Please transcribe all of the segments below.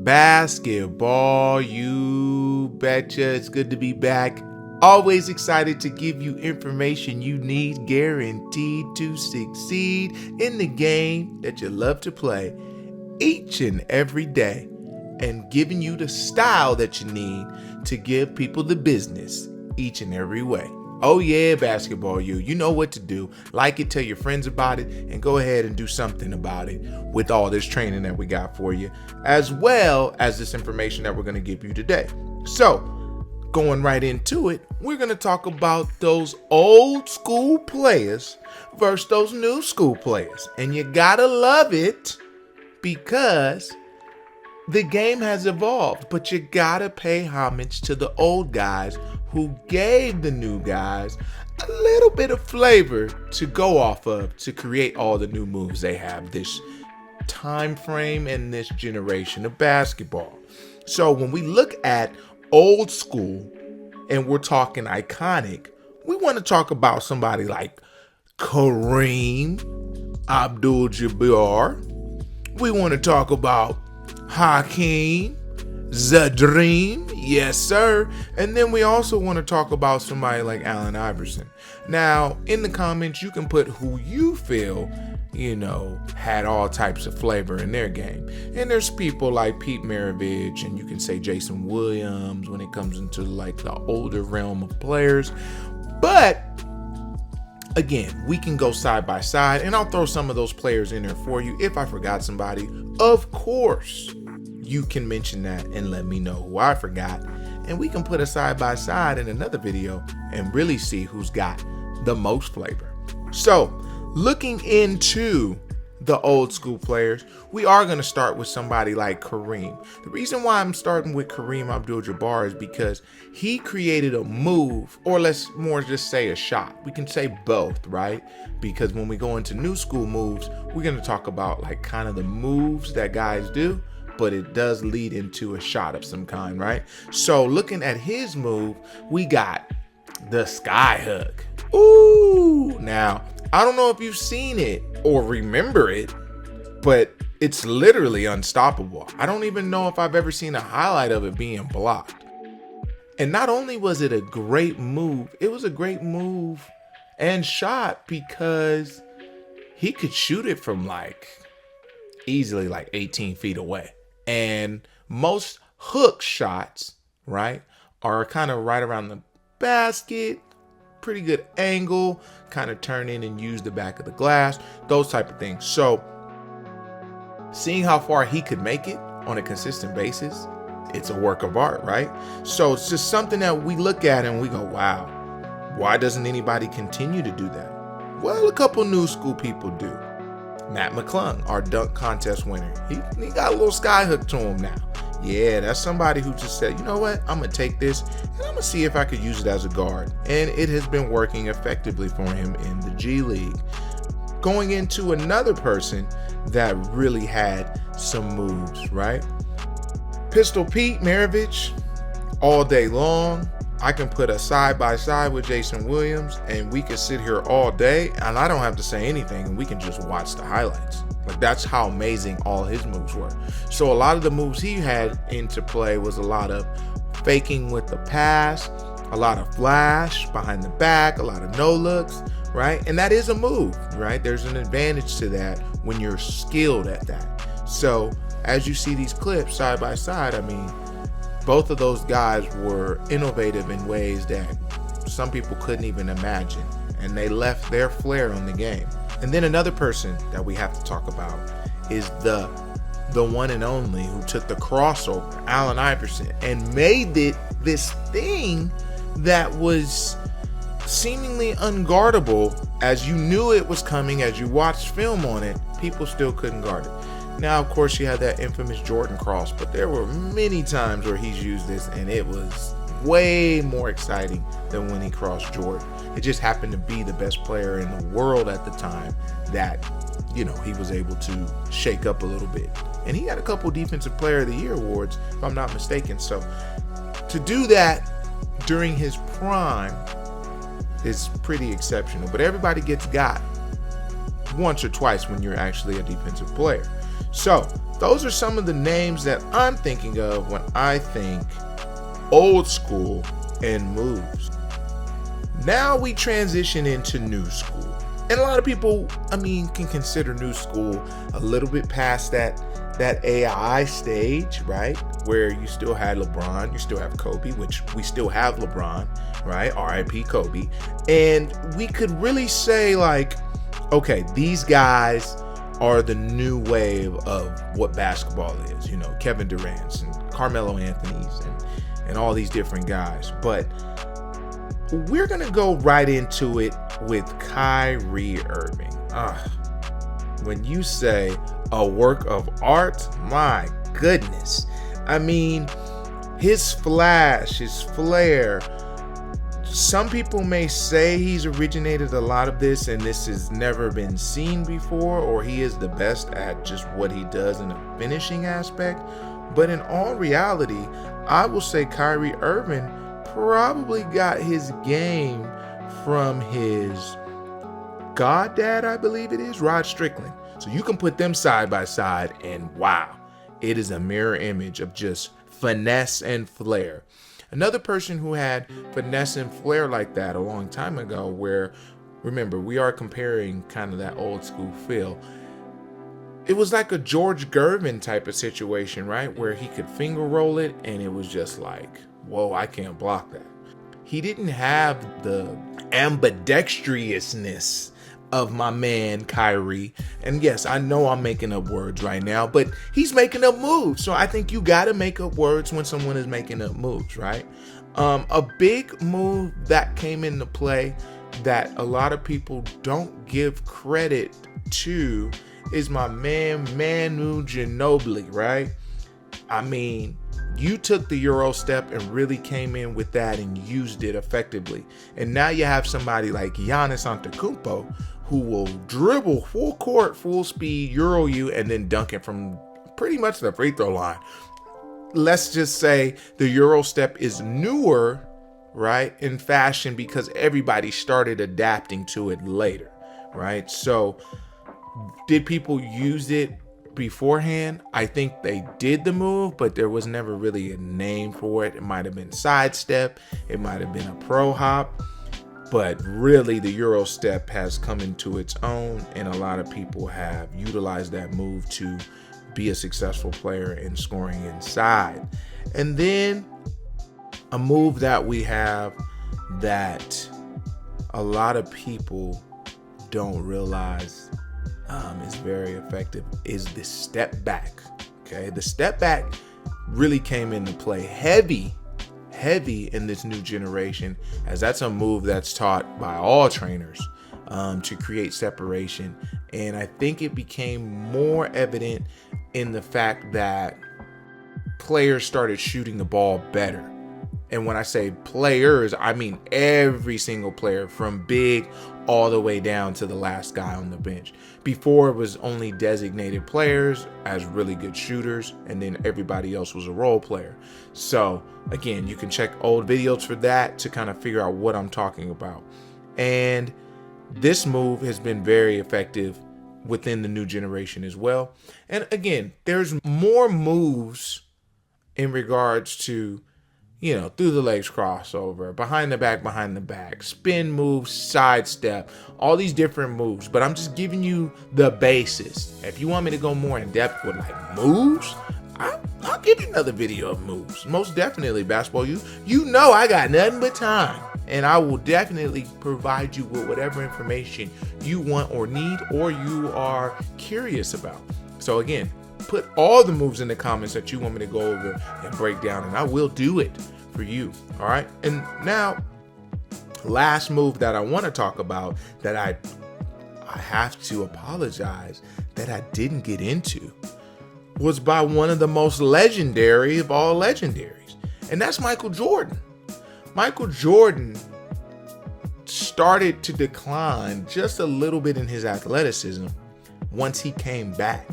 Basketball, you betcha. It's good to be back. Always excited to give you information you need, guaranteed to succeed in the game that you love to play each and every day, and giving you the style that you need to give people the business each and every way. Oh yeah, basketball, you know what to do. Like it, tell your friends about it, and go ahead and do something about it with all this training that we got for you, as well as this information that we're going to give you today. So, going right into it, we're going to talk about those old school players versus those new school players. And you gotta love it because the game has evolved, but you gotta pay homage to the old guys who gave the new guys a little bit of flavor to go off of to create all the new moves they have this time frame and this generation of basketball. So when we look at old school and we're talking iconic, we want to talk about somebody like Kareem Abdul-Jabbar. We want to talk about Hakeem, the Dream, yes sir. And then we also want to talk about somebody like Allen Iverson. Now, in the comments, you can put who you feel, had all types of flavor in their game. And there's people like Pete Maravich, and you can say Jason Williams when it comes into like the older realm of players. But again, we can go side by side, and I'll throw some of those players in there for you. If I forgot somebody, of course, you can mention that and let me know who I forgot. And we can put a side by side in another video and really see who's got the most flavor. So, looking into the old school players, we are going to start with somebody like Kareem. The reason why I'm starting with Kareem Abdul-Jabbar is because he created a move, or let's more just say a shot. We can say both, right? Because when we go into new school moves, we're going to talk about like kind of the moves that guys do, but it does lead into a shot of some kind, right? So looking at his move, we got the Skyhook. Ooh, now I don't know if you've seen it or remember it, but it's literally unstoppable. I don't even know if I've ever seen a highlight of it being blocked. And not only was it a great move, it was a great move and shot because he could shoot it from easily 18 feet away. And most hook shots, right, are kind of right around the basket, pretty good angle, kind of turn in and use the back of the glass, those type of things. So seeing how far he could make it on a consistent basis, it's a work of art, right? So it's just something that we look at and we go, wow, why doesn't anybody continue to do that? Well, a couple new school people do. Matt McClung, our dunk contest winner, he got a little Skyhook to him now. Yeah, that's somebody who just said, you know what, I'm going to take this and I'm going to see if I could use it as a guard. And it has been working effectively for him in the G League. Going into another person that really had some moves, right? Pistol Pete Maravich, all day long. I can put a side by side with Jason Williams and we can sit here all day and I don't have to say anything and we can just watch the highlights. Like, that's how amazing all his moves were. So a lot of the moves he had into play was a lot of faking with the pass, a lot of flash behind the back, a lot of no looks, right? And that is a move, right? There's an advantage to that when you're skilled at that. So as you see these clips side by side, I mean, both of those guys were innovative in ways that some people couldn't even imagine, and they left their flair on the game. And then another person that we have to talk about is the one and only who took the crossover, Allen Iverson, and made it this thing that was seemingly unguardable. As you knew it was coming, as you watched film on it, people still couldn't guard it. Now, of course, you had that infamous Jordan cross, but there were many times where he's used this and it was way more exciting than when he crossed Jordan. It just happened to be the best player in the world at the time that, he was able to shake up a little bit. And he had a couple Defensive Player of the Year awards, if I'm not mistaken. So to do that during his prime is pretty exceptional. But everybody gets got once or twice when you're actually a defensive player. So those are some of the names that I'm thinking of when I think old school and moves. Now we transition into new school. And a lot of people, can consider new school a little bit past that AI stage, right? Where you still had LeBron, you still have Kobe, which we still have LeBron, right? RIP Kobe. And we could really say like, okay, these guys are the new wave of what basketball is, Kevin Durant's and Carmelo Anthony's and all these different guys. But we're going to go right into it with Kyrie Irving. When you say a work of art, my goodness. His flash, his flair. Some people may say he's originated a lot of this and this has never been seen before, or he is the best at just what he does in a finishing aspect. But in all reality, I will say Kyrie Irving probably got his game from his goddad, I believe it is, Rod Strickland. So you can put them side by side and wow, it is a mirror image of just finesse and flair. Another person who had finesse and flair like that a long time ago, where, remember, we are comparing kind of that old school feel. It was like a George Gervin type of situation, right? Where he could finger roll it and it was just like, whoa, I can't block that. He didn't have the ambidextrousness of my man Kyrie. And yes, I know I'm making up words right now, but he's making up moves. So I think you got to make up words when someone is making up moves, right? A big move that came into play that a lot of people don't give credit to is my man Manu Ginobili, right? You took the Euro step and really came in with that and used it effectively. And now you have somebody like Giannis Antetokounmpo who will dribble full court, full speed, Euro you, and then dunk it from pretty much the free throw line. Let's just say the Euro step is newer, right, in fashion because everybody started adapting to it later, right? So did people use it beforehand? I think they did the move, but there was never really a name for it. It might have been sidestep, it might have been a pro hop, but really the Euro step has come into its own, and a lot of people have utilized that move to be a successful player in scoring inside. And then a move that we have that a lot of people don't realize is very effective is the step back. Okay, the step back really came into play heavy in this new generation, as that's a move that's taught by all trainers to create separation. And I think it became more evident in the fact that players started shooting the ball better. And when I say players, I mean every single player, from big all the way down to the last guy on the bench. Before, it was only designated players as really good shooters, and then everybody else was a role player. So again, you can check old videos for that to kind of figure out what I'm talking about. And this move has been very effective within the new generation as well. And again, there's more moves in regards to, through the legs crossover, behind the back, spin moves, sidestep, all these different moves. But I'm just giving you the basis. If you want me to go more in depth with like moves, I'll give you another video of moves. Most definitely, basketball. You know I got nothing but time. And I will definitely provide you with whatever information you want or need or you are curious about. So again, put all the moves in the comments that you want me to go over and break down, and I will do it for you. All right. And now, last move that I want to talk about that I have to apologize that I didn't get into was by one of the most legendary of all legendaries, and that's Michael Jordan. Michael Jordan started to decline just a little bit in his athleticism once he came back.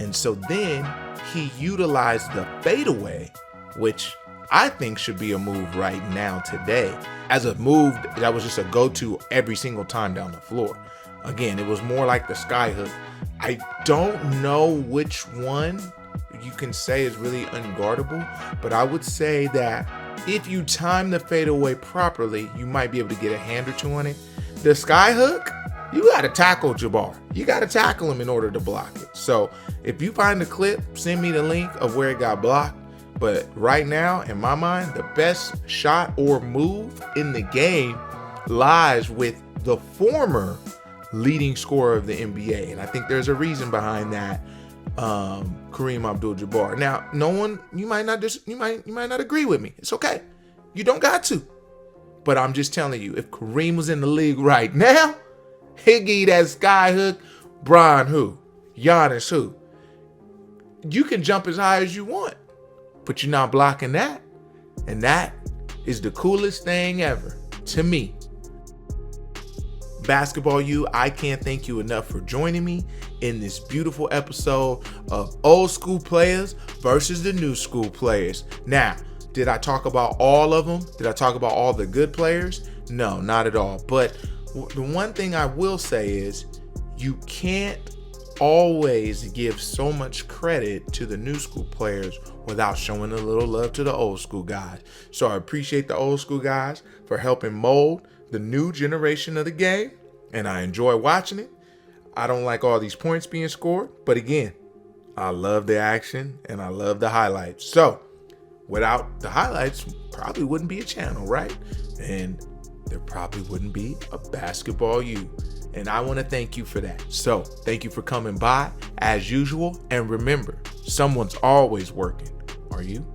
And so then he utilized the fadeaway, which I think should be a move right now today, as a move that was just a go-to every single time down the floor. Again, it was more like the Skyhook. I don't know which one you can say is really unguardable, but I would say that if you time the fadeaway properly, you might be able to get a hand or two on it. The Skyhook, you got to tackle Jabbar. You got to tackle him in order to block it. So if you find the clip, send me the link of where it got blocked. But right now, in my mind, the best shot or move in the game lies with the former leading scorer of the NBA. And I think there's a reason behind that, Kareem Abdul-Jabbar. Now, no one, you might not agree with me. It's okay. You don't got to. But I'm just telling you, if Kareem was in the league right now, he'd give you that Skyhook. Bron who? Giannis who? You can jump as high as you want, but you're not blocking that. And that is the coolest thing ever to me. Basketball U, I can't thank you enough for joining me in this beautiful episode of old school players versus the new school players. Now, did I talk about all of them? Did I talk about all the good players? No, not at all. But the one thing I will say is you can't always give so much credit to the new school players without showing a little love to the old school guys. So I appreciate the old school guys for helping mold the new generation of the game, and I enjoy watching it. I don't like all these points being scored, but again, I love the action and I love the highlights. So without the highlights, probably wouldn't be a channel, right? And there probably wouldn't be a Basketball U. And I want to thank you for that. So thank you for coming by as usual. And remember, someone's always working. Are you?